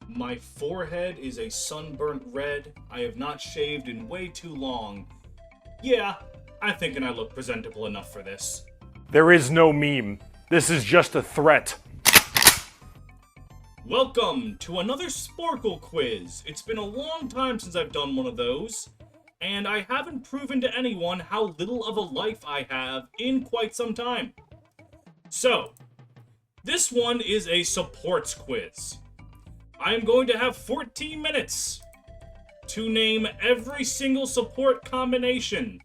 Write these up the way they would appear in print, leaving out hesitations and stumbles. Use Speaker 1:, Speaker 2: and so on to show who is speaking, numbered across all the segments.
Speaker 1: My forehead is a sunburnt red. I have not shaved in way too long. Yeah, I'm thinking I look presentable enough for this.
Speaker 2: There is no meme. This is just a threat.
Speaker 1: Welcome to another Sporkle quiz. It's been a long time since I've done one of those, and I haven't proven to anyone how little of a life I have in quite some time. So, this one is a supports quiz. I am going to have 14 minutes to name every single support combination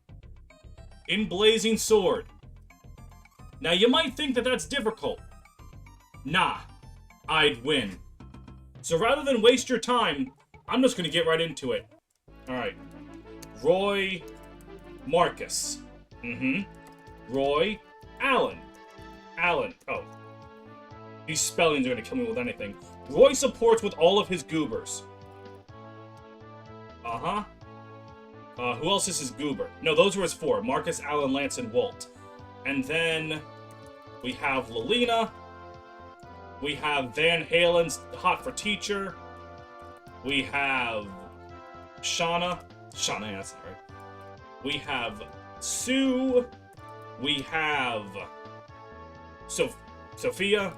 Speaker 1: in Blazing Sword. Now, you might think that that's difficult. Nah. I'd win. So rather than waste your time, I'm just gonna get right into it. Alright. Roy Marcus. Roy Allen. Allen. Oh. These spellings are gonna kill me with anything. Roy supports with all of his goobers. Who else is his goober? No, those were his four. Marcus, Allen, Lance, and Walt. And then we have Lelina. We have Van Halen's Hot for Teacher. We have Shauna. Shauna, yeah, that's not right. We have Sue. We have Sophia.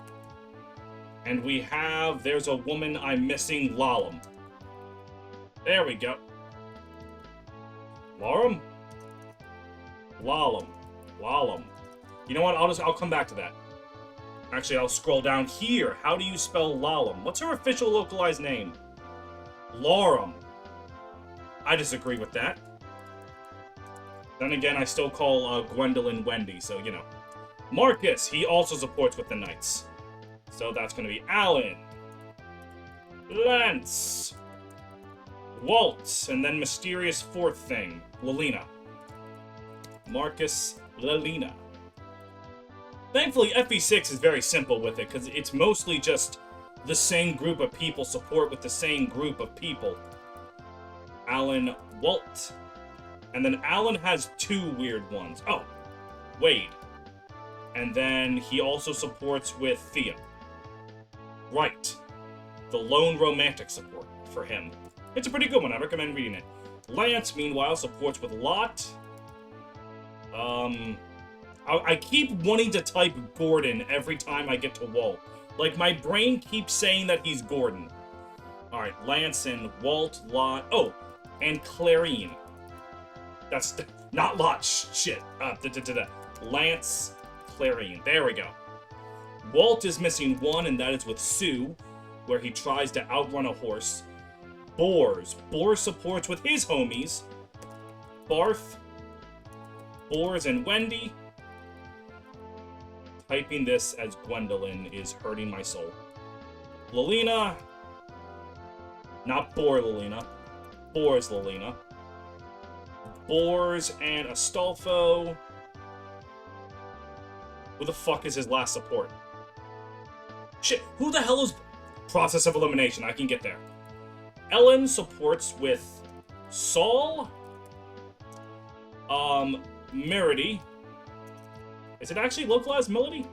Speaker 1: And we have, there's a woman I'm missing, Lalum. There we go. Lalum? Lalum. You know what, I'll come back to that. Actually, I'll scroll down here. How do you spell Lalum? What's her official localized name? Laurum. I disagree with that. Then again, I still call Gwendolyn Wendy, so, you know. Marcus, he also supports with the Knights. So that's going to be Allen. Lance. Walt. And then mysterious fourth thing. Lelina. Marcus, Lelina. Thankfully, FE6 is very simple with it, because it's mostly just the same group of people support with the same group of people. Allen, Walt. And then Allen has two weird ones. Oh, Wade. And then he also supports with Thea. Right. The lone romantic support for him. It's a pretty good one. I recommend reading it. Lance, meanwhile, supports with Lot. I keep wanting to type Gordon every time I get to Walt. Like, my brain keeps saying that he's Gordon. Alright, Lance and Walt, Lot... Oh, and Clarine. That's... Not Lot, shit. Lance, Clarine. There we go. Walt is missing one, and that is with Sue, where he tries to outrun a horse. Bors supports with his homies. Barth, Bors, and Wendy. Typing this as Gwendolyn is hurting my soul. Lelina. Not Bor Lelina. Bors Lelina. Bors and Astolfo. Who the fuck is his last support? Shit, who the hell is... Process of elimination, I can get there. Ellen supports with Saul. Merity. Is it actually localized Melody?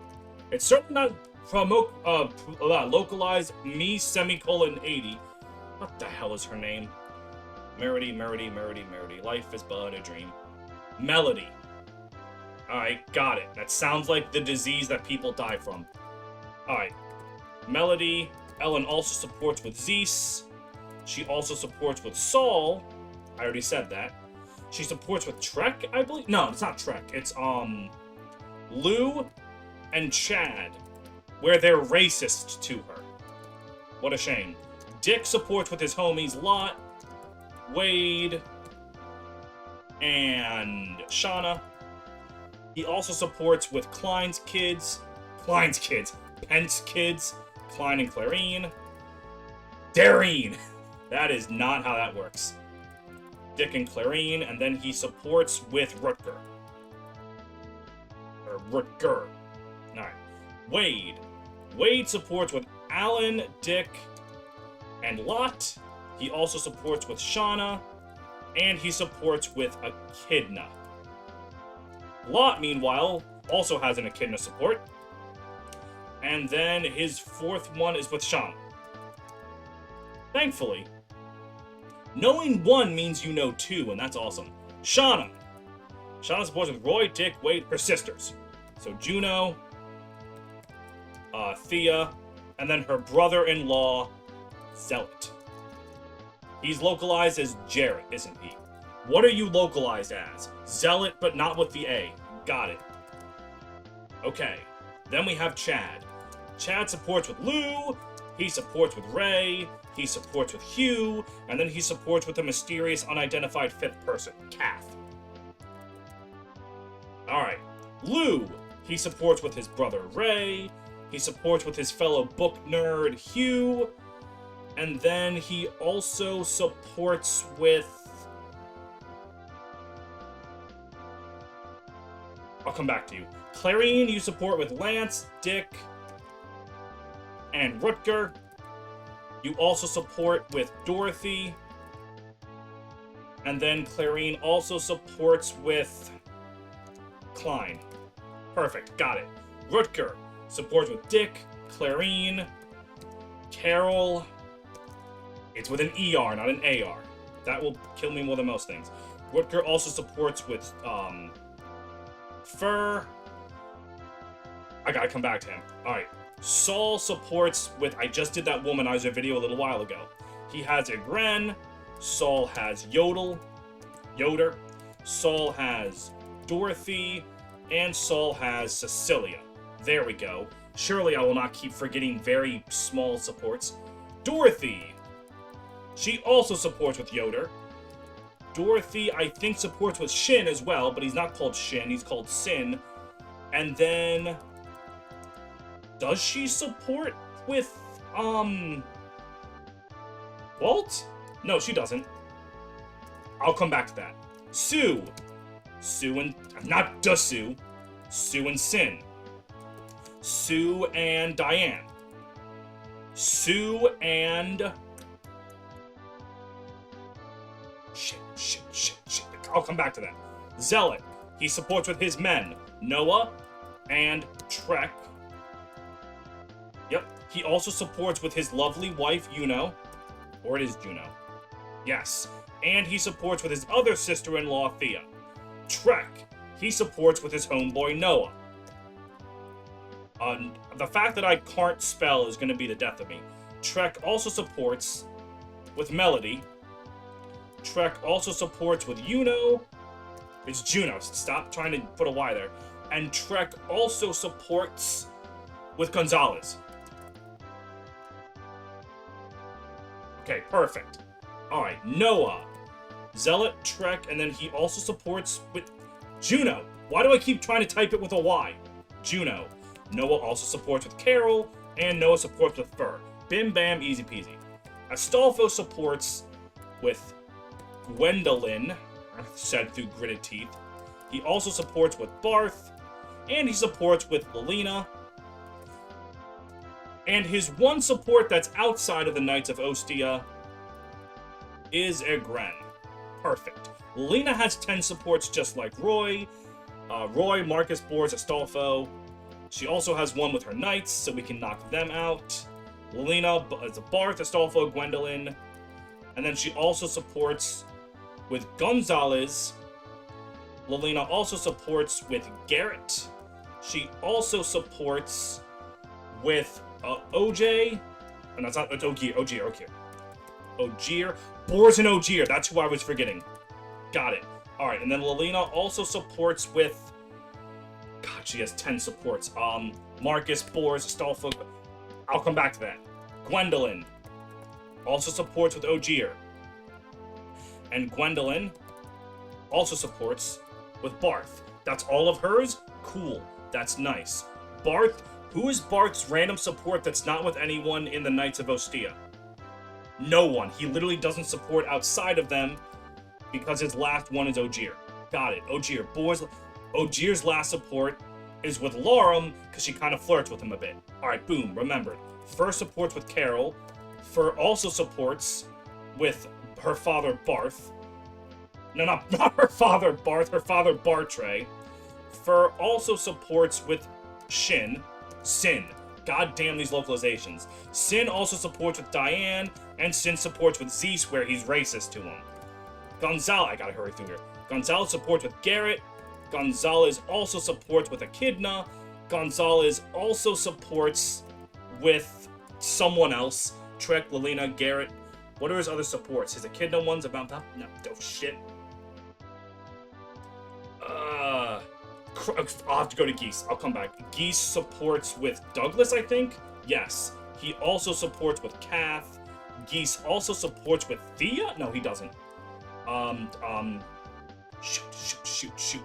Speaker 1: It's certainly not localized me semicolon 80. What the hell is her name? Merity. Life is but a dream. Melody. Alright, got it. That sounds like the disease that people die from. Alright. Melody. Ellen also supports with Zeus. She also supports with Saul. I already said that. She supports with Trek, I believe? No, it's not Trek. It's, Lou and Chad, where they're racist to her. What a shame. Dick supports with his homies Lot, Wade, and Shauna. He also supports with Pence kids, Klein and Clarine. Darine! That is not how that works. Dick and Clarine, and then he supports with Rutger. Rutger. Alright. Wade. Wade supports with Allen, Dick, and Lot. He also supports with Shauna, and he supports with Echidna. Lot, meanwhile, also has an Echidna support. And then his fourth one is with Shauna. Thankfully. Knowing one means you know two, and that's awesome. Shauna. Shauna supports with Roy, Dick, Wade, her sisters. So Juno, Thea, and then her brother-in-law, Zealot. He's localized as Jarrett, isn't he? What are you localized as? Zealot, but not with the A. Got it. Okay. Then we have Chad. Chad supports with Lou, he supports with Ray, he supports with Hugh, and then he supports with a mysterious unidentified fifth person, Kath. Alright. Lou, he supports with his brother Ray, he supports with his fellow book nerd Hugh, and then he also supports with... I'll come back to you. Clarine, you support with Lance, Dick, and Rutger. You also support with Dorothy. And then Clarine also supports with Klein. Perfect, got it. Rutger supports with Dick, Clarine, Carol. It's with an ER, not an AR. That will kill me more than most things. Rutger also supports with Fur. I gotta come back to him. Alright. Saul supports with... I just did that Womanizer video a little while ago. He has Igren. Saul has Yoder. Saul has Dorothy. And Saul has Cecilia. There we go. Surely I will not keep forgetting very small supports. Dorothy. She also supports with Yoder. Dorothy, I think, supports with Shin as well, but he's not called Shin, he's called Sin. And then... Does she support with, Walt? No, she doesn't. I'll come back to that. Sue. Sue and... Not just Sue. Sue and Sin. Sue and Diane. Sue and... Shit. I'll come back to that. Zealot. He supports with his men, Noah and Trek. Yep. He also supports with his lovely wife, Juno. Or it is Juno. Yes. And he supports with his other sister-in-law, Thea. Trek. He supports with his homeboy, Noah. The fact that I can't spell is going to be the death of me. Trek also supports with Melody. Trek also supports with Juno. It's Juno. Stop trying to put a Y there. And Trek also supports with Gonzalez. Okay, perfect. Alright, Noah. Zealot, Trek, and then he also supports with Juno. Why do I keep trying to type it with a Y? Juno. Noah also supports with Carol, and Noah supports with Fur. Bim bam, easy peasy. Astolfo supports with Gwendolyn, said through gritted teeth. He also supports with Barth, and he supports with Lelina. And his one support that's outside of the Knights of Ostia is Egren. Perfect. Lelina has 10 supports just like Roy. Roy, Marcus, Boars, Astolfo. She also has one with her Knights, so we can knock them out. Lelina is a Barth, Astolfo, Gwendolyn. And then she also supports with Gonzalez. Lelina also supports with Garrett. She also supports with OJ. Oh, no, it's Ogier. Ogier. Boars and Ogier. That's who I was forgetting. Got it. Alright, and then Lelina also supports with... God, she has 10 supports. Marcus, Boars, Astolfo. I'll come back to that. Gwendolyn also supports with Ogier. And Gwendolyn also supports with Barth. That's all of hers? Cool. That's nice. Barth, who is Barth's random support that's not with anyone in the Knights of Ostia? No one. He literally doesn't support outside of them because his last one is Ogier. Got it. Ogier. Ogier's last support is with Laurum because she kind of flirts with him a bit. Alright, boom. Remembered. Fur supports with Carol. Fur also supports with her father, Barth. No, not her father, Barth. Her father, Bartray. Fur also supports with Sin. God damn these localizations. Sin also supports with Diane, and Sin supports with Zeus, where he's racist to him. Gonzalez, I gotta hurry through here. Gonzalez supports with Garrett. Gonzalez also supports with Echidna. Gonzalez also supports with someone else. Trek, Lelina, Garrett. What are his other supports? His Echidna ones about that? No, oh shit. I'll have to go to Geese. I'll come back. Geese supports with Douglas, I think? Yes. He also supports with Kath. Geese also supports with Thea? No, he doesn't. Shoot.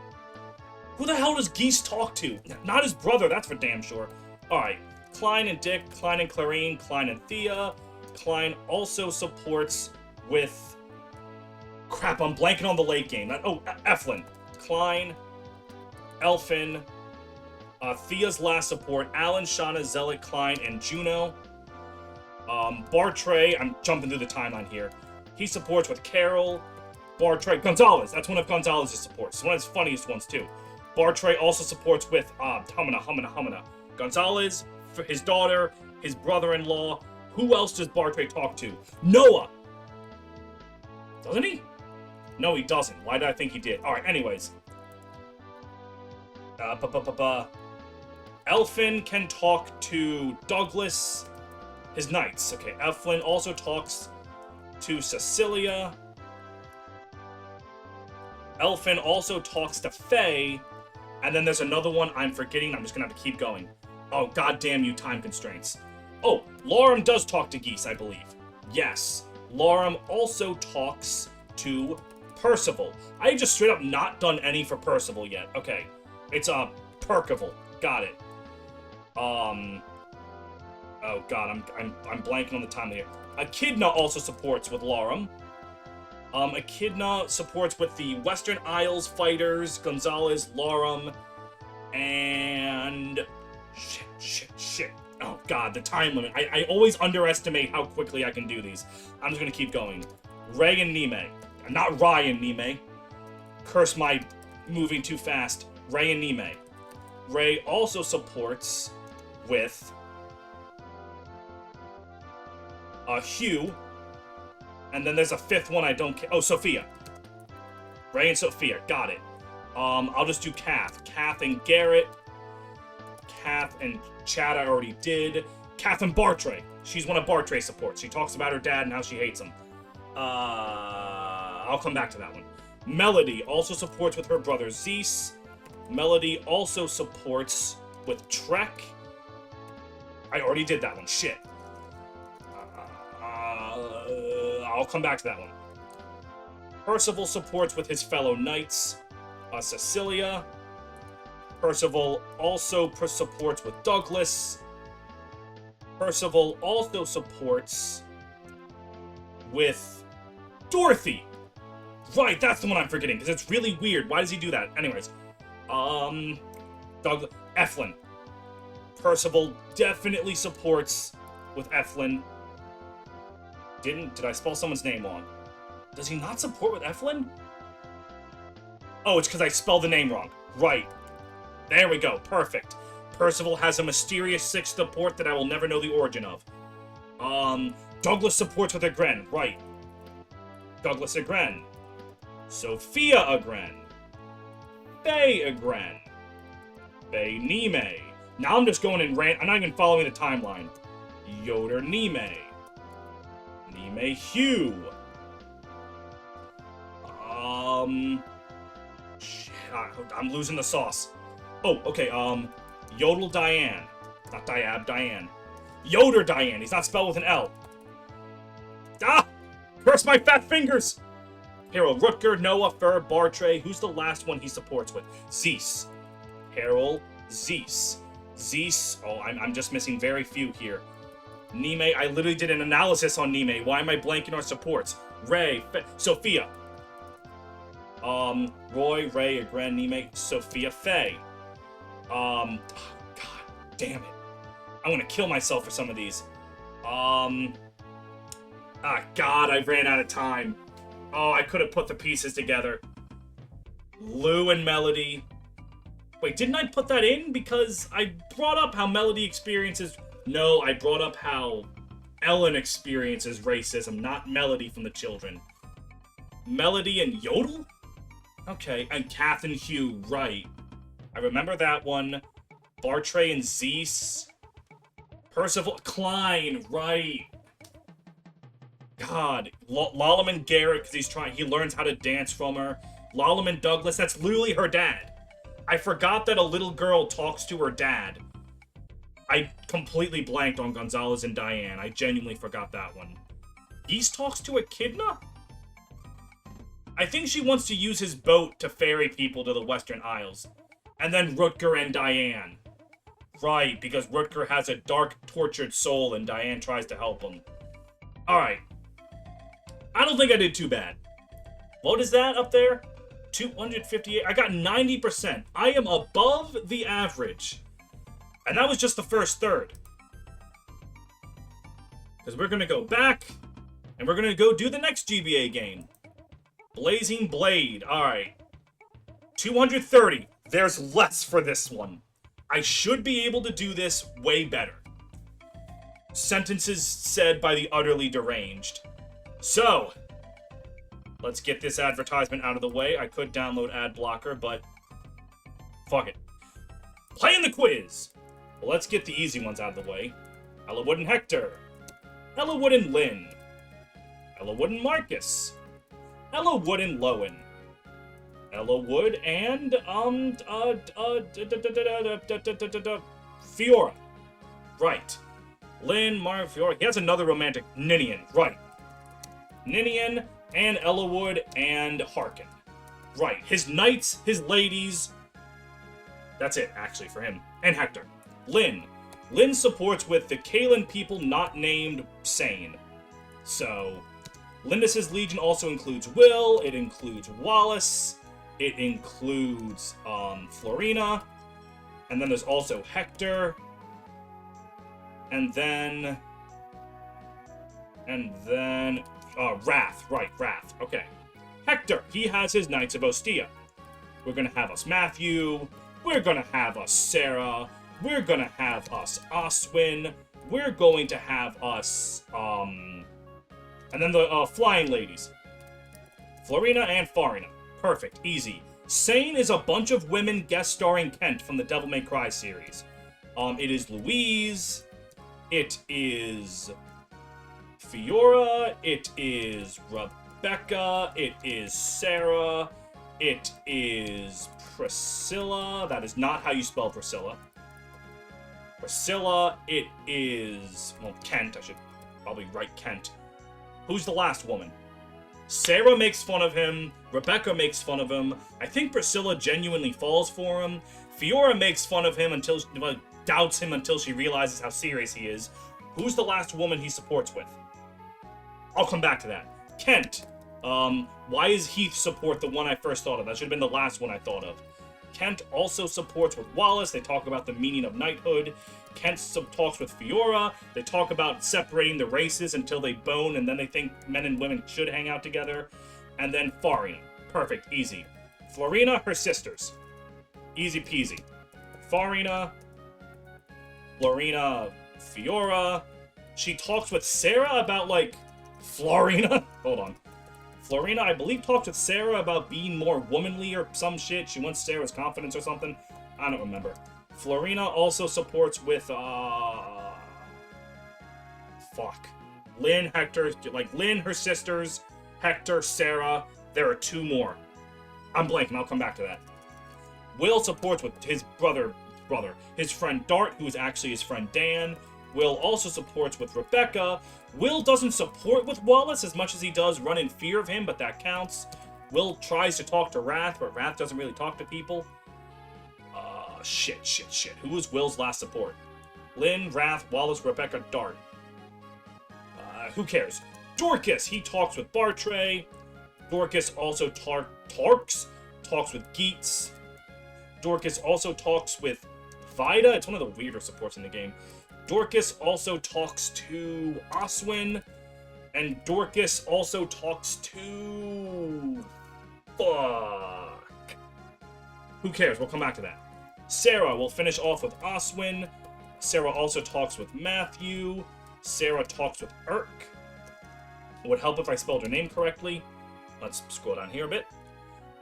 Speaker 1: Who the hell does Geese talk to? Not his brother, that's for damn sure. Alright. Klein and Dick, Klein and Clarine, Klein and Thea. Klein also supports with... Crap, I'm blanking on the late game. Eflin. Klein, Elfin, Thea's last support, Alan, Shauna, Zealot, Klein, and Juno. Bartray, I'm jumping through the timeline here. He supports with Carol. Bartray, Gonzalez, that's one of Gonzalez's supports. It's one of his funniest ones, too. Bartray also supports with, Humana. Gonzalez, for his daughter, his brother-in-law. Who else does Bartray talk to? Noah! Doesn't he? No, he doesn't. Why did I think he did? Alright, anyways. Elfin can talk to Douglas, his knights. Okay, Elfin also talks to Cecilia. Elfin also talks to Faye. And then there's another one I'm forgetting. I'm just gonna have to keep going. Oh, goddamn you, time constraints. Oh, Lorum does talk to Geese, I believe. Yes. Lorum also talks to Percival. I have just straight up not done any for Percival yet. Okay. It's Percival. Got it. Oh god, I'm blanking on the time here. Echidna also supports with Lorum. Echidna supports with the Western Isles fighters, Gonzalez, Lorum, and... Shit. Oh god, the time limit. I always underestimate how quickly I can do these. I'm just gonna keep going. Ray and Nime. Not Ryan Nime. Curse my moving too fast. Ray and Nime. Ray also supports with Hugh. And then there's a fifth one I don't care. Oh, Sophia. Ray and Sophia. Got it. I'll just do Kath. Kath and Garrett. Kath and Chad I already did. Kath and Bartray. She's one of Bartray's supports. She talks about her dad and how she hates him. I'll come back to that one. Melody also supports with her brother Zeus. Melody also supports with Trek. I already did that one. Shit. I'll come back to that one. Percival supports with his fellow knights. Cecilia. Percival also supports with Douglas. Percival also supports with Dorothy. Right, that's the one I'm forgetting, because it's really weird. Why does he do that? Anyways. Douglas. Eflin. Percival definitely supports with Eflin. Did I spell someone's name wrong? Does he not support with Eflin? Oh, it's because I spelled the name wrong. Right. There we go. Perfect. Percival has a mysterious sixth support that I will never know the origin of. Douglas supports with Agren. Right. Douglas Agren. Sophia Agren. Faye Agren. Faye Nime. Now I'm just going in rant. I'm not even following the timeline. Yoder Nime. Nime Hugh. Shit, I'm losing the sauce. Oh, okay, Yodel Diane. Not Diab, Diane. Yoder Diane. He's not spelled with an L. Ah! Curse my fat fingers! Harold Rutger, Noah, Fur, Bartray. Who's the last one he supports with? Zeus. Harold, Zeus. Zeus. Oh, I'm just missing very few here. Nime, I literally did an analysis on Nime. Why am I blanking on supports? Ray, Sophia. Roy, Ray, Agren, Nime, Sophia, Faye. God damn it. I'm gonna kill myself for some of these. God, I ran out of time. Oh, I could have put the pieces together. Lou and Melody. Wait, didn't I put that in? Because I brought up how Melody experiences No, I brought up how Ellen experiences racism, not Melody from the children. Melody and Yodel? Okay, and Kath and Hugh, right. I remember that one. Bartray and Zeus. Percival Klein, right. God, Lalaman Garrett, because he learns how to dance from her. Lalaman Douglas, that's literally her dad. I forgot that a little girl talks to her dad. I completely blanked on Gonzalez and Diane. I genuinely forgot that one. Geese talks to Echidna? I think she wants to use his boat to ferry people to the Western Isles. And then Rutger and Diane. Right, because Rutger has a dark, tortured soul and Diane tries to help him. Alright. I don't think I did too bad. What is that up there? 258. I got 90%. I am above the average. And that was just the first third. Because we're going to go back, and we're going to go do the next GBA game. Blazing Blade. Alright. 230. There's less for this one. I should be able to do this way better. Sentences said by the utterly deranged. So, let's get this advertisement out of the way. I could download ad blocker, but fuck it. Playing the quiz! Well, let's get the easy ones out of the way. Ellawood and Hector. Ellawood and Lynn. Ellawood and Marcus. Ellawood and Lowen. Ellawood and, Fiora. Right. Lynn, Fiora. He has another romantic. Ninian. Right. Ninian and Ellawood and Harkin. Right. His knights, his ladies. That's it, actually, for him. And Hector. Lynn. Lynn supports with the Kalen people not named Sane. So, Lindis's Legion also includes Will. It includes Wallace. It includes Florina, and then there's also Hector, and then Wrath, right, Wrath, okay. Hector, he has his Knights of Ostia. We're gonna have us Matthew, we're gonna have us Sarah, we're gonna have us Oswin, we're going to have us, and then the Flying Ladies. Florina and Farina. Perfect. Easy. Sane is a bunch of women guest starring Kent from the Devil May Cry series. It is Louise. It is Fiora. It is Rebecca. It is Sarah. It is Priscilla. That is not how you spell Priscilla. Priscilla. It is, well, Kent. I should probably write Kent. Who's the last woman? Sarah makes fun of him. Rebecca makes fun of him. I think Priscilla genuinely falls for him. Fiora makes fun of him until doubts him until she realizes how serious he is. Who's the last woman he supports with? I'll come back to that. Kent. Why is Heath support the one I first thought of? That should have been the last one I thought of. Kent also supports with Wallace. They talk about the meaning of knighthood. Kent talks with Fiora. They talk about separating the races until they bone, and then they think men and women should hang out together. And then Farina. Perfect. Easy. Florina, her sisters. Easy peasy. Farina. Florina. Fiora. She talks with Sarah about, like, Florina. Hold on. Florina, I believe, talked with Sarah about being more womanly or some shit. She wants Sarah's confidence or something. I don't remember. Florina also supports with, fuck. Lynn, Hector, like, Lynn, her sisters, Hector, Sarah. There are two more. I'm blanking, I'll come back to that. Will supports with his brother, his friend Dart, who is actually his friend Dan. Will also supports with Rebecca. Will doesn't support with Wallace as much as he does run in fear of him, but that counts. Will tries to talk to Wrath, but Wrath doesn't really talk to people. Shit. Who was Will's last support? Lynn, Wrath, Wallace, Rebecca, Dart. Who cares? Dorcas, he talks with Bartray. Dorcas also talks with Geets. Dorcas also talks with Vida. It's one of the weirder supports in the game. Dorcas also talks to Oswin. And Dorcas also talks to... Fuck. Who cares? We'll come back to that. Sarah will finish off with Oswin. Sarah also talks with Matthew. Sarah talks with Irk. It would help if I spelled her name correctly. Let's scroll down here a bit.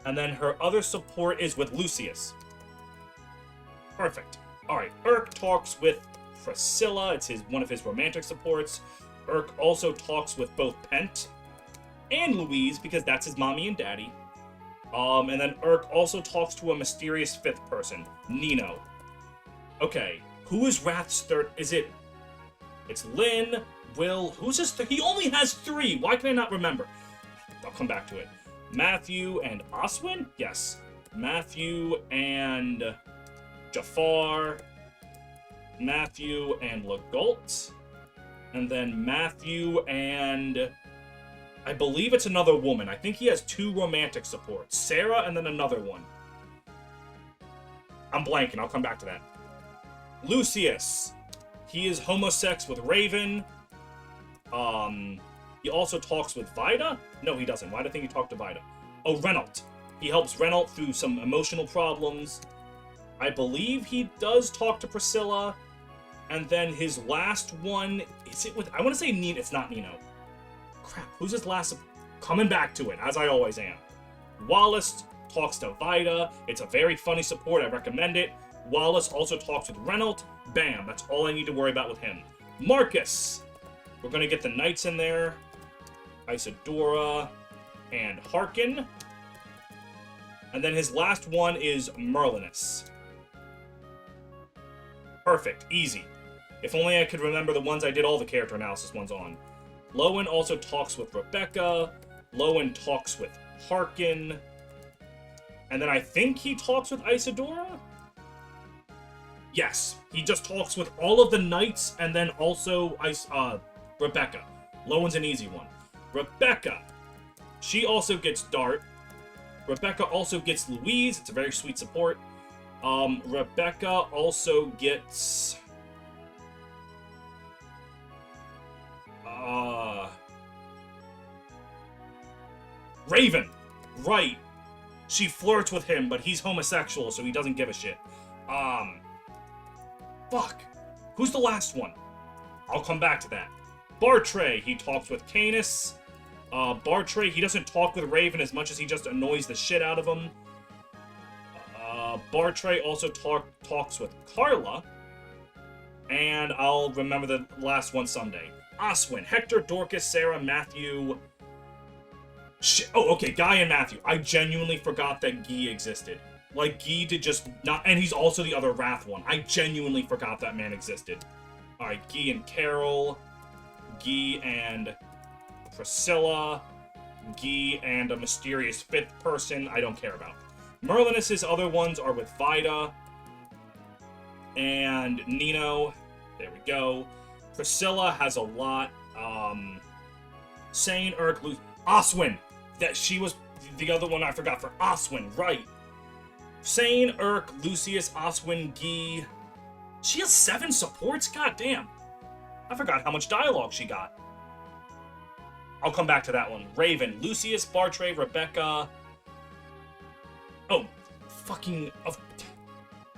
Speaker 1: And then her other support is with Lucius. Perfect. Alright, Irk talks with Priscilla. It's one of his romantic supports. Irk also talks with both Pent and Louise, because that's his mommy and daddy. And then Irk also talks to a mysterious fifth person, Nino. Okay, who is Wrath's third? It's Lynn, Will, who's his he only has 3, why can I not remember? I'll come back to it. Matthew and Oswin? Yes. Matthew and Jafar. Matthew and Legault. And then Matthew and... I believe it's another woman. I think he has 2 romantic supports. Sarah and then another one. I'm blanking. I'll come back to that. Lucius. He is homosex with Raven. He also talks with Vida. No, he doesn't. Why do I think he talked to Vida? Oh, Renault. He helps Renault through some emotional problems. I believe he does talk to Priscilla. And then his last one... Is it with... I want to say Nino. It's not Nino. Crap, who's his last... Coming back to it, as I always am. Wallace talks to Vida. It's a very funny support. I recommend it. Wallace also talks with Renault. Bam, that's all I need to worry about with him. Marcus. We're going to get the Knights in there. Isadora and Harkin. And then his last one is Merlinus. Perfect. Easy. If only I could remember the ones I did all the character analysis ones on. Lowen also talks with Rebecca. Lowen talks with Harkin. And then I think he talks with Isadora? Yes. He just talks with all of the Knights and then also Rebecca. Lowen's an easy one. Rebecca. She also gets Dart. Rebecca also gets Louise. It's a very sweet support. Rebecca also gets... Raven. Right. She flirts with him, but he's homosexual, so he doesn't give a shit. Fuck. Who's the last one? I'll come back to that. Bartray. He talks with Canis. Bartray, he doesn't talk with Raven as much as he just annoys the shit out of him. Bartray also talks with Carla. And I'll remember the last one someday. Oswin, Hector, Dorcas, Sarah, Matthew... Shit. Oh, okay, Guy and Matthew. I genuinely forgot that Guy existed. Like, Guy did just not... And he's also the other Wrath one. I genuinely forgot that man existed. Alright, Guy and Carol. Guy and Priscilla. Guy and a mysterious fifth person I don't care about. Merlinus' other ones are with Vida. And Nino. There we go. Priscilla has a lot. Sane, Urk, Oswin. That she was the other one I forgot for Oswin, right. Sane, Urk, Lucius, Oswin, Guy. She has 7 supports? God damn. I forgot how much dialogue she got. I'll come back to that one. Raven, Lucius, Bartray, Rebecca. Oh, fucking...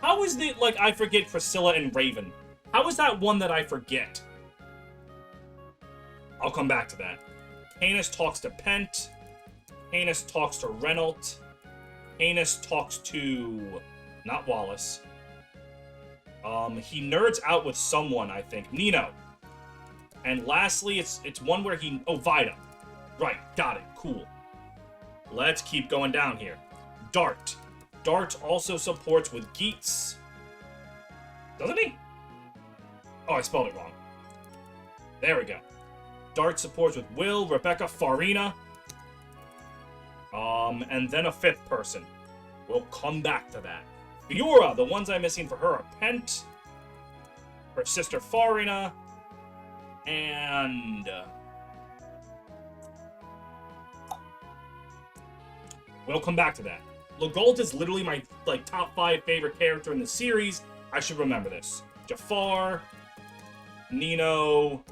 Speaker 1: How is it, like, I forget Priscilla and Raven? How is that one that I forget? I'll come back to that. Canis talks to Pent. Canis talks to Renault. Canis talks to... Not Wallace. He nerds out with someone, I think. Nino. And lastly, it's one where he... Oh, Vida. Right, got it. Cool. Let's keep going down here. Dart. Dart also supports with Geets. Doesn't he? Oh, I spelled it wrong. There we go. Dart supports with Will, Rebecca, Farina. And then a fifth person. We'll come back to that. Fiora, the ones I'm missing for her are Pent, her sister Farina, and... we'll come back to that. Legault is literally my, like, top 5 favorite character in the series. I should remember this. Jafar, Nino,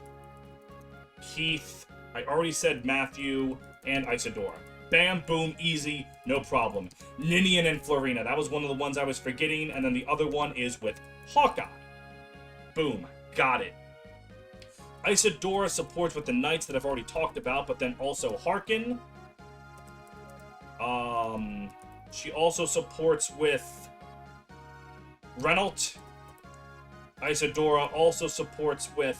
Speaker 1: Keith, I already said Matthew, and Isadora. Bam, boom, easy, no problem. Ninian and Florina, that was one of the ones I was forgetting, and then the other one is with Hawkeye. Boom. Got it. Isadora supports with the knights that I've already talked about, but then also Harkin. She also supports with Renault. Isadora also supports with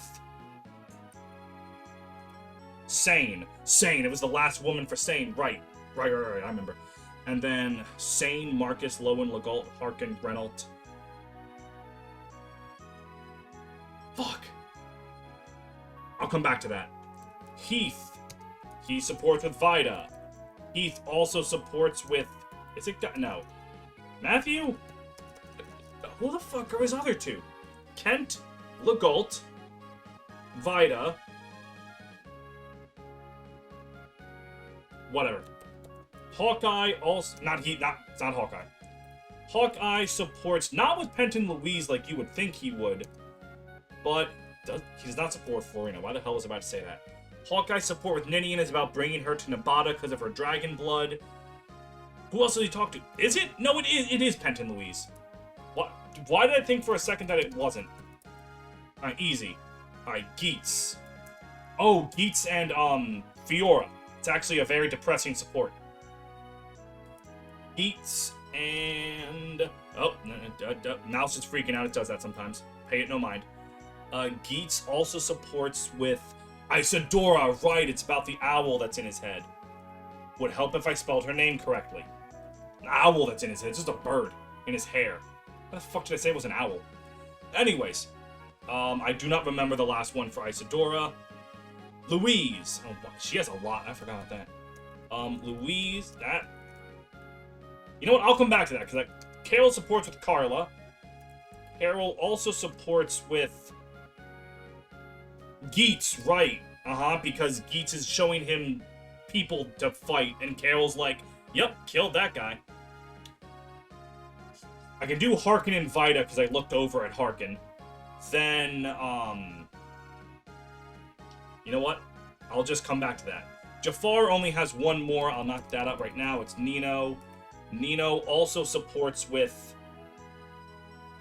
Speaker 1: Sane. Sane. It was the last woman for Sane. Right. I remember. And then Sane, Marcus, Lowen, Legault, Harkin, Renault. Fuck. I'll come back to that. Heath. He supports with Vida. Heath also supports with... Is it... No. Matthew? Who the fuck are his other two? Kent, Legault, Vida. Whatever. Hawkeye also... It's not Hawkeye. Hawkeye supports... Not with Penton Louise like you would think he would. But... he does not support Florina. Why the hell was I about to say that? Hawkeye support with Ninian is about bringing her to Nevada because of her dragon blood. Who else did he talk to? Is it? No, it is. It is Penton Louise. What? Why did I think for a second that it wasn't? Alright, easy. Alright, Geets. Oh, Geets and, Fiora. It's actually a very depressing support. Geets and... Oh, now it's just freaking out. It does that sometimes. Pay it no mind. Geets also supports with Isadora. Right, it's about the owl that's in his head. Would help if I spelled her name correctly. An owl that's in his head. It's just a bird in his hair. What the fuck did I say was an owl? Anyways, I do not remember the last one for Isadora. Louise. Oh, she has a lot. I forgot that. Louise, that... You know what? I'll come back to that, because Carol supports with Carla. Carol also supports with... Geets, right. Because Geets is showing him people to fight, and Carol's like, yep, killed that guy. I can do Harkin and Vida, because I looked over at Harkin. Then, you know what? I'll just come back to that. Jafar only has one more. I'll knock that up right now. It's Nino. Nino also supports with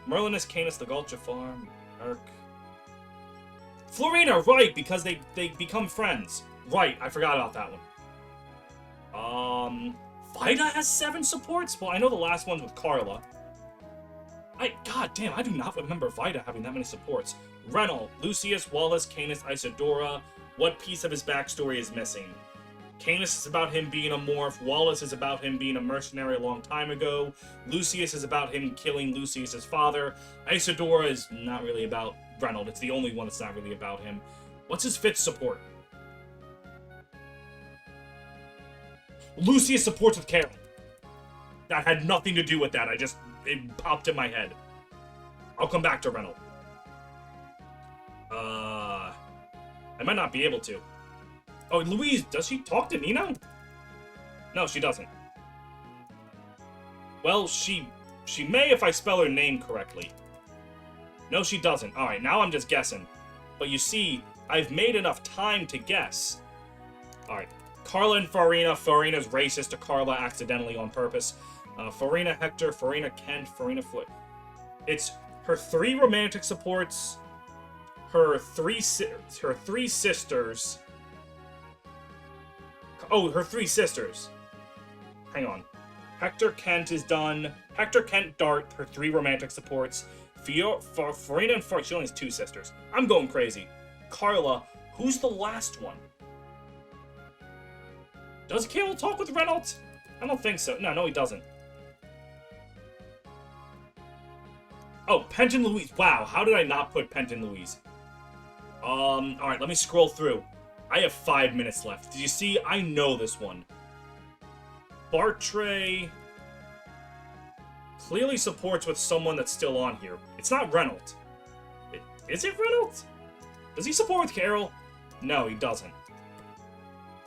Speaker 1: Merlinus, Canis, Legault, Jafar, Merc. Florina, right, because they become friends. Right, I forgot about that one. Vida has 7 supports? Well, I know the last one's with Carla. God damn, I do not remember Vida having that many supports. Reynolds, Lucius, Wallace, Canis, Isadora. What piece of his backstory is missing? Canis is about him being a morph. Wallace is about him being a mercenary a long time ago. Lucius is about him killing Lucius's father. Isadora is not really about Reynolds. It's the only one that's not really about him. What's his 5th support? Lucius supports with Carol. That had nothing to do with that. It popped in my head. I'll come back to Reynolds. I might not be able to. Oh, Louise, does she talk to Nino? No, she doesn't. Well, she may if I spell her name correctly. No, she doesn't. Alright, now I'm just guessing. But you see, I've made enough time to guess. Alright, Carla and Farina. Farina's racist to Carla accidentally on purpose. Farina Hector, Farina Kent, Farina Foot. It's her 3 romantic supports, her three sisters. Oh, her 3 sisters. Hang on. Hector Kent is done. Hector Kent Dart, her 3 romantic supports. Farina and Farina, she only has 2 sisters. I'm going crazy. Carla, who's the last one? Does Carol talk with Reynolds? I don't think so. No, he doesn't. Oh, Penton Louise. Wow, how did I not put Penton Louise? Alright, let me scroll through. I have 5 minutes left. Did you see? I know this one. Bartray clearly supports with someone that's still on here. It's not Reynolds. Is it Reynolds? Does he support with Carol? No, he doesn't.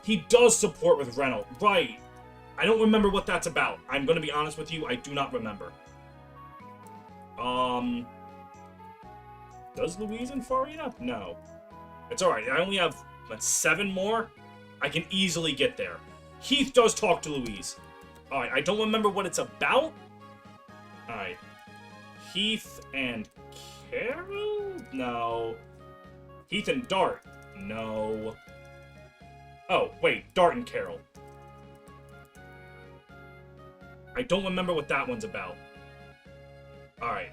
Speaker 1: He does support with Reynolds. Right. I don't remember what that's about. I'm going to be honest with you. I do not remember. Does Louise and Farina? No. It's alright. I only have, 7 more? I can easily get there. Heath does talk to Louise. Alright, I don't remember what it's about. Alright. Heath and Carol? No. Heath and Dart. No. Oh, wait. Dart and Carol. I don't remember what that one's about. Alright.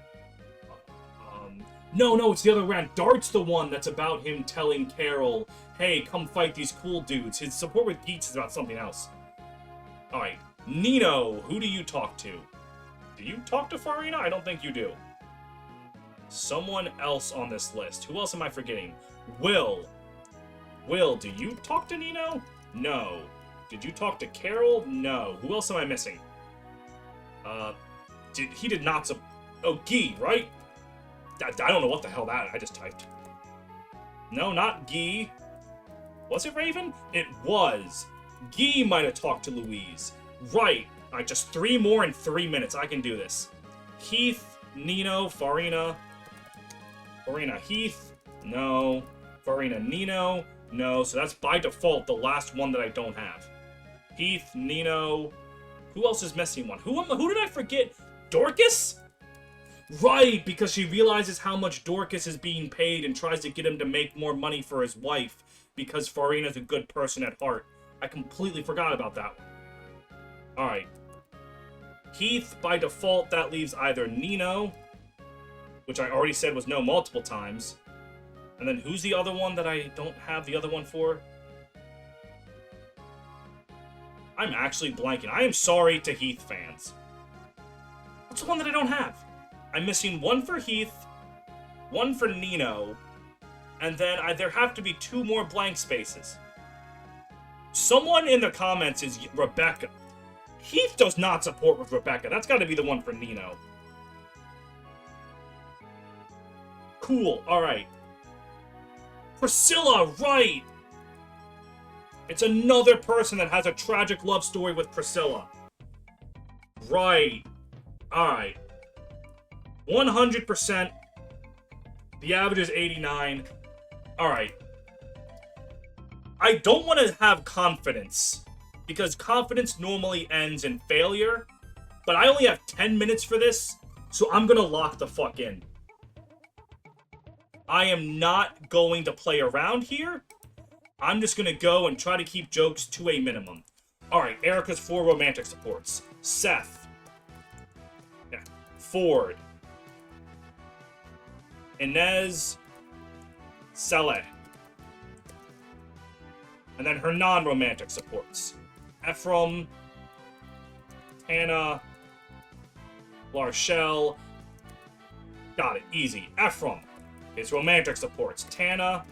Speaker 1: No, it's the other way around. Dart's the one that's about him telling Carol, hey, come fight these cool dudes. His support with Geats is about something else. Alright. Nino, who do you talk to? Do you talk to Farina? I don't think you do. Someone else on this list. Who else am I forgetting? Will. Will, do you talk to Nino? No. Did you talk to Carol? No. Who else am I missing? He did not Oh, Guy, right? I don't know what the hell that I just typed. No, not Guy. Was it Raven? It was. Guy might have talked to Louise. Right. Alright, just 3 more in 3 minutes. I can do this. Heath, Nino, Farina. Farina, Heath. No. Farina, Nino. No. So that's by default the last one that I don't have. Heath, Nino. Who else is missing one? Who did I forget? Dorcas? Right, because she realizes how much Dorcas is being paid and tries to get him to make more money for his wife because Farina's a good person at heart. I completely forgot about that one. Alright. Heath, by default, that leaves either Nino, which I already said was no multiple times, and then who's the other one that I don't have the other one for? I'm actually blanking. I am sorry to Heath fans. What's the one that I don't have? I'm missing one for Heath, one for Nino, and then there have to be 2 more blank spaces. Someone in the comments is Rebecca. Heath does not support with Rebecca. That's got to be the one for Nino. Cool. All right. Priscilla, right. It's another person that has a tragic love story with Priscilla. Right. All right. 100%. The average is 89. All right. I don't want to have confidence, because confidence normally ends in failure, but I only have 10 minutes for this, so I'm going to lock the fuck in. I am not going to play around here. I'm just going to go and try to keep jokes to a minimum. Alright, Erica's 4 romantic supports. Seth. Yeah. Ford. Inez. Saleh. And then her non-romantic supports. Ephraim. Hannah. Larshell. Got it. Easy. Ephraim. His romantic supports. Tana.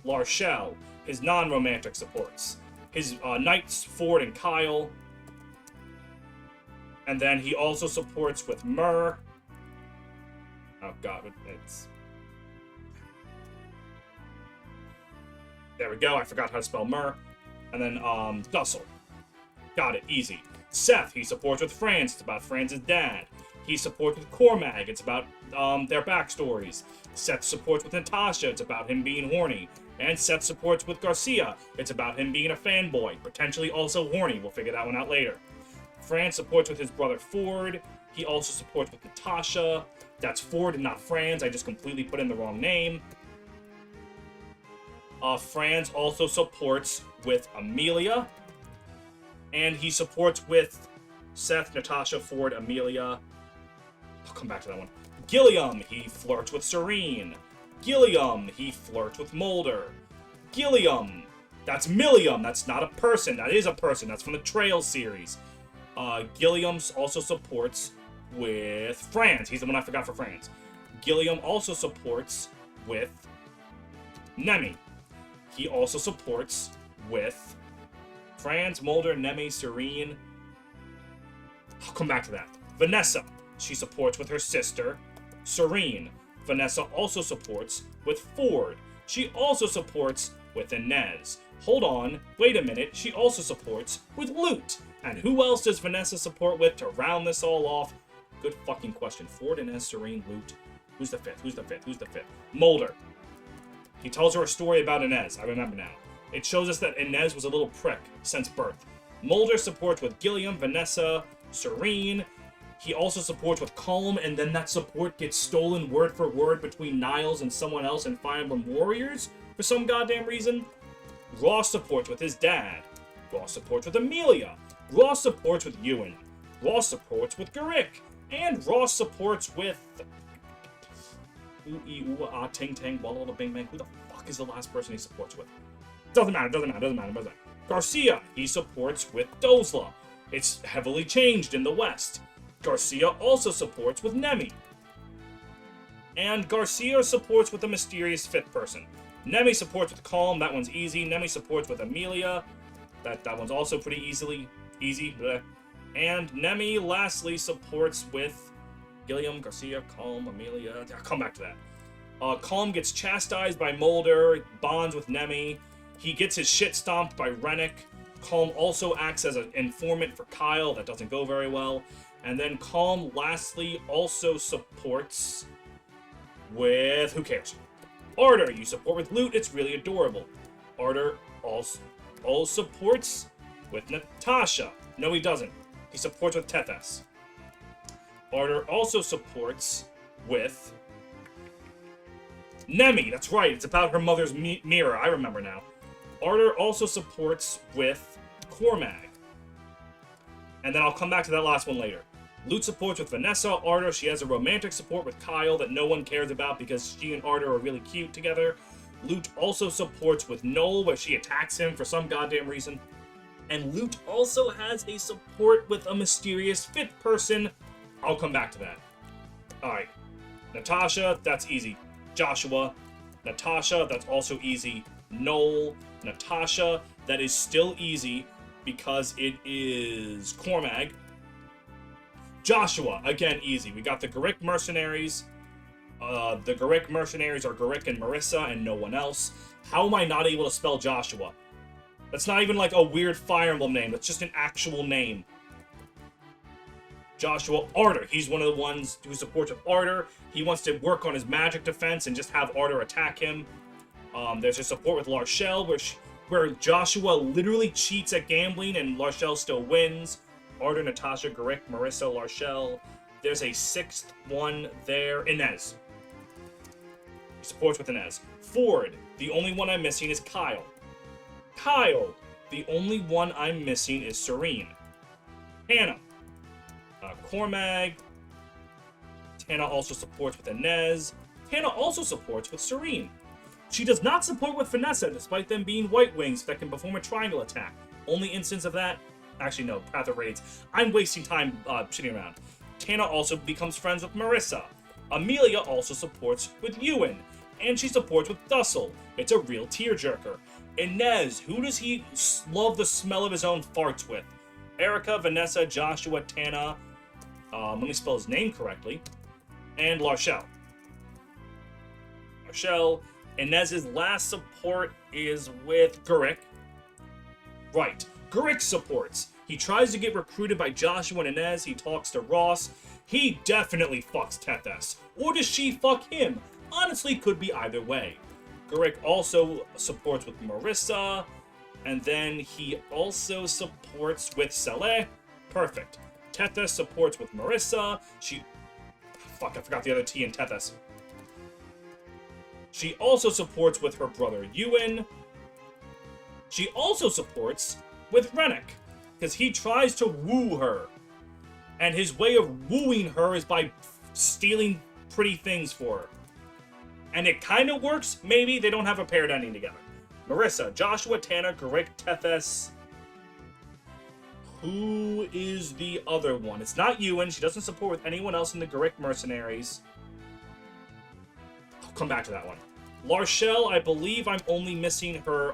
Speaker 1: Larshell. His non-romantic supports. His knights, Ford and Kyle. And then he also supports with Myrrh. Oh god, it's... There we go, I forgot how to spell Myrrh. And then, Dussel. Got it, easy. Seth, he supports with Franz. It's about Franz's dad. He supports with Cormag. It's about, their backstories. Seth supports with Natasha. It's about him being horny. And Seth supports with Garcia. It's about him being a fanboy. Potentially also horny. We'll figure that one out later. Franz supports with his brother Ford. He also supports with Natasha. That's Ford and not Franz. I just completely put in the wrong name. Franz also supports with Amelia. And he supports with Seth, Natasha, Ford, Amelia. I'll come back to that one. Gilliam, he flirts with Serene. Gilliam, he flirts with Mulder. Gilliam, that's Milliam. That's not a person. That is a person. That's from the Trails series. Gilliam also supports with Franz. He's the one I forgot for Franz. Gilliam also supports with Nemi. He also supports with Franz, Mulder, Nemi, Serene. I'll come back to that. Vanessa. She supports with her sister, Serene. Vanessa also supports with Ford. She also supports with Inez. Hold on, wait a minute, she also supports with Lute. And who else does Vanessa support with to round this all off? Good fucking question. Ford, Inez, Serene, Lute. Who's the fifth? Who's the fifth? Who's the fifth? Mulder. He tells her a story about Inez. I remember now. It shows us that Inez was a little prick since birth. Mulder supports with Gilliam, Vanessa, Serene, He also supports with Calm, and then that support gets stolen word for word between Niles and someone else in Fire Emblem Warriors for some goddamn reason. Ross supports with his dad. Ross supports with Amelia. Ross supports with Ewan. Ross supports with Garrick. And Ross supports with... Ting Tang, Walla Bing Bang. Who the fuck is the last person he supports with? Doesn't matter. Garcia, he supports with Dozla. It's heavily changed in the West. Garcia also supports with Nemi. And Garcia supports with a mysterious fifth person. Nemi supports with Calm, that one's easy. Nemi supports with Amelia. That one's also pretty easy. Bleh. And Nemi lastly supports with Gilliam, Garcia, Calm, Amelia. I'll come back to that. Calm gets chastised by Mulder, bonds with Nemi. He gets his shit stomped by Rennick. Calm also acts as an informant for Kyle. That doesn't go very well. And then Calm lastly also supports with... who cares? Arter, you support with Loot. It's really adorable. Arter also supports with Natasha. No, he doesn't. He supports with Tethys. Arter also supports with Nemi. That's right. It's about her mother's mirror. I remember now. Arter also supports with Cormag. And then I'll come back to that last one later. Lute supports with Vanessa. Arter, she has a romantic support with Kyle that no one cares about because she and Arter are really cute together. Lute also supports with Noel, where she attacks him for some goddamn reason. And Lute also has a support with a mysterious fifth person. I'll come back to that. Alright. Natasha, that's easy. Joshua. Natasha, that's also easy. Noel. Natasha, that is still easy because it is Cormag. Joshua, again, easy. We got the Garrick Mercenaries. The Garrick Mercenaries are Garrick and Marissa and no one else. How am I not able to spell Joshua? That's not even like a weird Fire Emblem name. That's just an actual name. Joshua Arter. He's one of the ones who supports with Arter. He wants to work on his magic defense and just have Arter attack him. There's a support with Larshell, where Joshua literally cheats at gambling and Larshell still wins. Arter, Natasha, Garrick, Marissa, Larshell. There's a sixth one there. Inez. He supports with Inez. Ford. The only one I'm missing is Kyle. Kyle. The only one I'm missing is Serene. Hannah. Cormag. Tana also supports with Inez. Tana also supports with Serene. She does not support with Vanessa, despite them being White Wings that can perform a triangle attack. Only instance of that... Actually, no, Path of Raids. I'm wasting time shitting around. Tana also becomes friends with Marissa. Amelia also supports with Ewan. And she supports with Dussel. It's a real tearjerker. Inez, who does he love the smell of his own farts with? Erica, Vanessa, Joshua, Tana. Let me spell his name correctly. And Larshell. Larshell. Inez's last support is with Garrick. Right. Garrick supports. He tries to get recruited by Joshua and Inez. He talks to Ross. He definitely fucks Tethys. Or does she fuck him? Honestly, could be either way. Garrick also supports with Marissa. And then he also supports with Saleh. Perfect. Tethys supports with Marissa. Fuck, I forgot the other T in Tethys. She also supports with her brother Ewan. She also supports with Rennick, because he tries to woo her. And his way of wooing her is by stealing pretty things for her. And it kind of works, maybe. They don't have a paired ending together. Marissa, Joshua, Tana, Garrick, Tethys. Who is the other one? It's not Ewan. She doesn't support with anyone else in the Garrick Mercenaries. I'll come back to that one. Larshell, I believe I'm only missing her,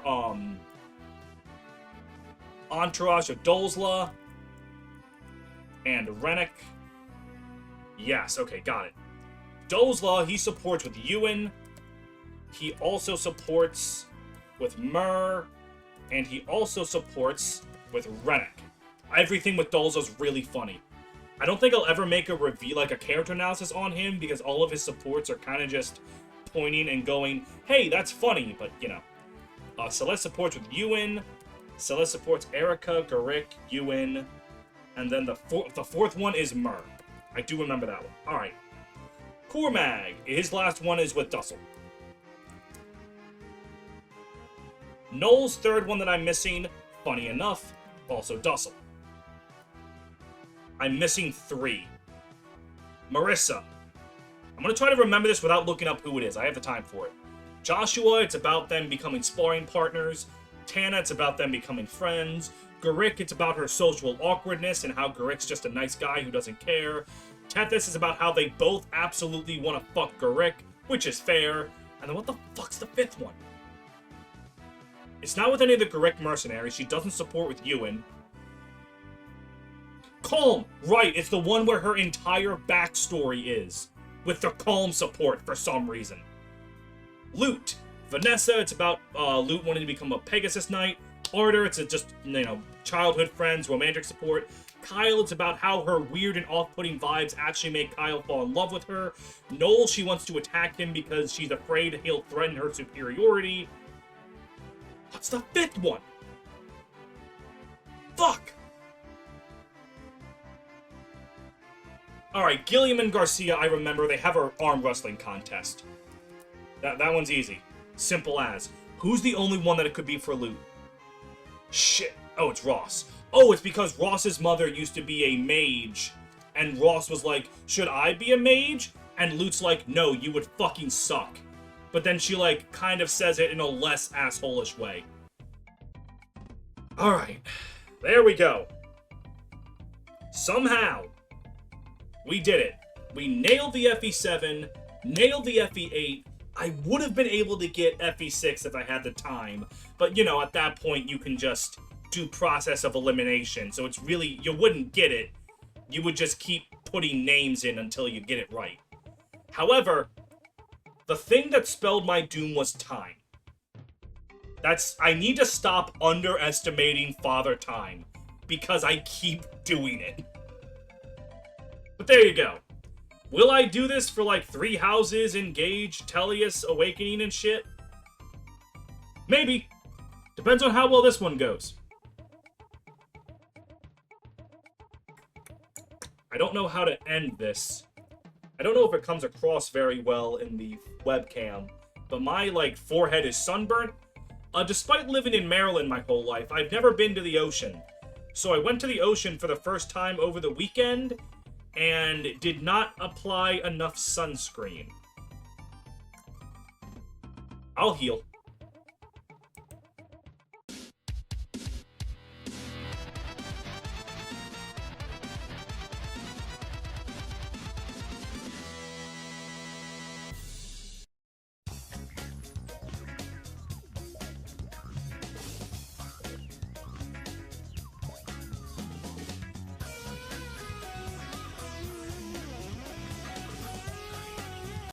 Speaker 1: entourage of Dozla and Rennick. Yes, okay, got it. Dozla, he supports with Ewan. He also supports with Myrrh. And he also supports with Rennick. Everything with Dozla's really funny. I don't think I'll ever make a review, like a character analysis on him, because all of his supports are kind of just pointing and going, hey, that's funny, but, you know. Celeste supports with Ewan. Celeste supports Erica, Garrick, Ewan. And then the fourth one is Myrrh. I do remember that one. Alright. Cormag. His last one is with Dussel. Noel's third one that I'm missing, funny enough, also Dussel. I'm missing 3. Marissa. I'm going to try to remember this without looking up who it is. I have the time for it. Joshua, it's about them becoming sparring partners. Tana, it's about them becoming friends. Garik, it's about her social awkwardness and how Garik's just a nice guy who doesn't care. Tethys is about how they both absolutely want to fuck Garik, which is fair. And then what the fuck's the 5th one? It's not with any of the Garik mercenaries. She doesn't support with Ewan. Calm! Right, it's the one where her entire backstory is. With the Calm support for some reason. Lute. Vanessa, it's about Lute wanting to become a Pegasus Knight. Arter, it's just, childhood friends, romantic support. Kyle, it's about how her weird and off-putting vibes actually make Kyle fall in love with her. Noel, she wants to attack him because she's afraid he'll threaten her superiority. What's the 5th one? Fuck! Alright, Gilliam and Garcia, I remember, they have an arm wrestling contest. That one's easy. Simple as. Who's the only one that it could be for Lute? Shit. Oh, it's Ross. Oh, it's because Ross's mother used to be a mage, and Ross was like, should I be a mage? And Lute's like, no, you would fucking suck. But then she, kind of says it in a less asshole-ish way. Alright. There we go. Somehow, we did it. We nailed the FE7, nailed the FE8. I would have been able to get FE6 if I had the time. But, at that point, you can just do process of elimination. So it's really, you wouldn't get it. You would just keep putting names in until you get it right. However, the thing that spelled my doom was time. I need to stop underestimating Father Time, because I keep doing it. But there you go. Will I do this for 3 houses, Engage, Tellius, Awakening, and shit? Maybe. Depends on how well this one goes. I don't know how to end this. I don't know if it comes across very well in the webcam, but my, forehead is sunburnt. Despite living in Maryland my whole life, I've never been to the ocean. So I went to the ocean for the first time over the weekend, and did not apply enough sunscreen. I'll heal.